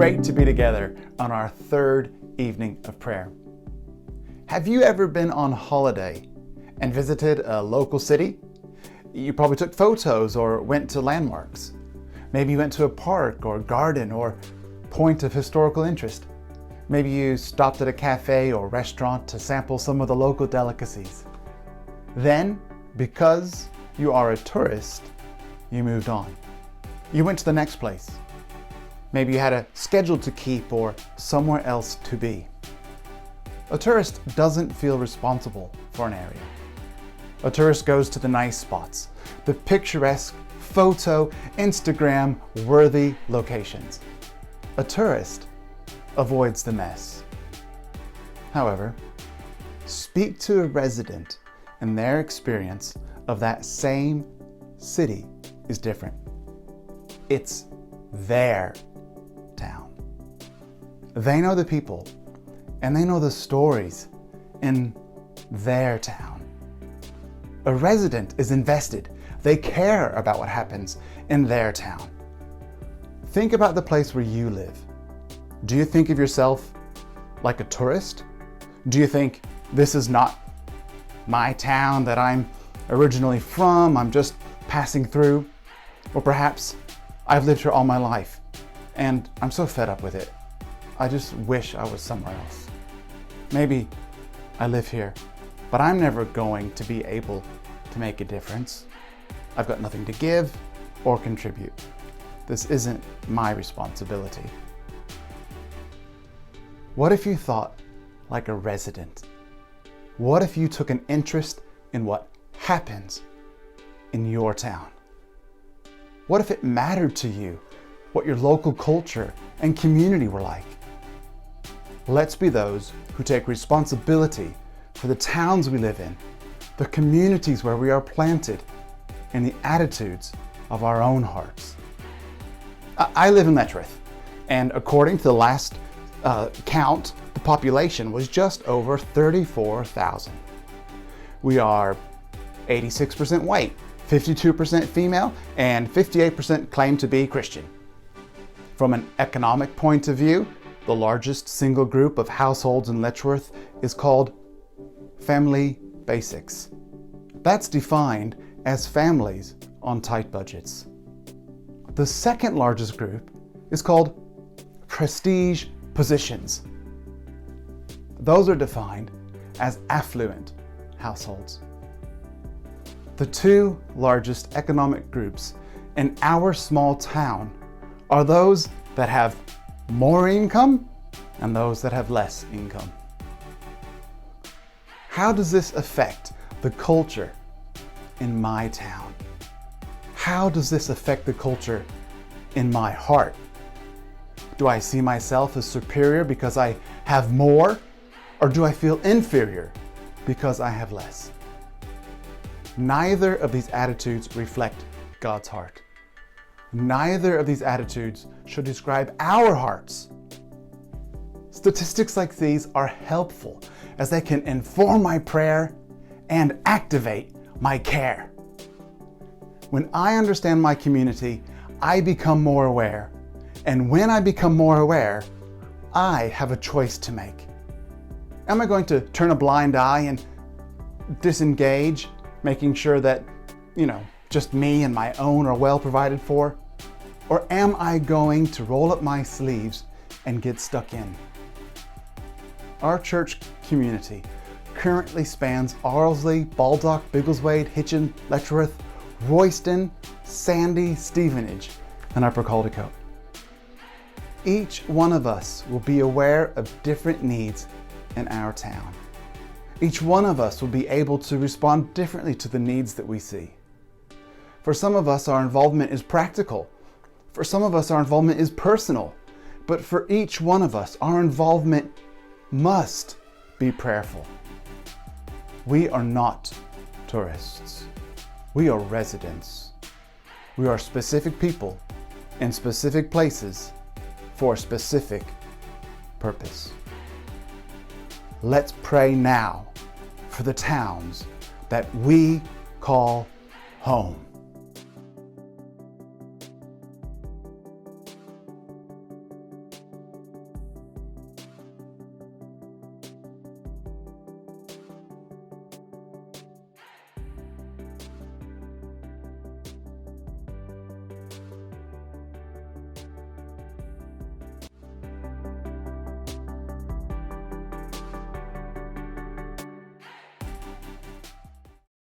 great to be together on our third evening of prayer. Have you ever been on holiday and visited a local city? You probably took photos or went to landmarks. Maybe you went to a park or garden or point of historical interest. Maybe you stopped at a cafe or restaurant to sample some of the local delicacies. Then, because you are a tourist, you moved on. You went to the next place. Maybe you had a schedule to keep or somewhere else to be. A tourist doesn't feel responsible for an area. A tourist goes to the nice spots, the picturesque, photo, Instagram-worthy locations. A tourist avoids the mess. However, speak to a resident and their experience of that same city is different. It's their town. They know the people and they know the stories in their town. A resident is invested. They care about what happens in their town. Think about the place where you live. Do you think of yourself like a tourist? Do you think this is not my town that I'm originally from, I'm just passing through? Or perhaps I've lived here all my life and I'm so fed up with it. I just wish I was somewhere else. Maybe I live here, but I'm never going to be able to make a difference. I've got nothing to give or contribute. This isn't my responsibility. What if you thought like a resident? What if you took an interest in what happens in your town? What if it mattered to you what your local culture and community were like? Let's be those who take responsibility for the towns we live in, the communities where we are planted, and the attitudes of our own hearts. I live in Letchworth, and according to the last count, the population was just over 34,000. We are 86% white, 52% female, and 58% claim to be Christian. From an economic point of view, the largest single group of households in Letchworth is called family basics. That's defined as families on tight budgets. The second largest group is called prestige positions. Those are defined as affluent households. The two largest economic groups in our small town are those that have more income and those that have less income. How does this affect the culture in my town? How does this affect the culture in my heart? Do I see myself as superior because I have more, or do I feel inferior because I have less? Neither of these attitudes reflect God's heart. Neither of these attitudes should describe our hearts. Statistics like these are helpful as they can inform my prayer and activate my care. When I understand my community, I become more aware. And when I become more aware, I have a choice to make. Am I going to turn a blind eye and disengage, making sure that, just me and my own are well provided for? Or am I going to roll up my sleeves and get stuck in? Our church community currently spans Arlesey, Baldock, Biggleswade, Hitchin, Letchworth, Royston, Sandy, Stevenage, and Upper Caldecote. Each one of us will be aware of different needs in our town. Each one of us will be able to respond differently to the needs that we see. For some of us, our involvement is practical. For some of us, our involvement is personal. But for each one of us, our involvement must be prayerful. We are not tourists. We are residents. We are specific people in specific places for a specific purpose. Let's pray now for the towns that we call home.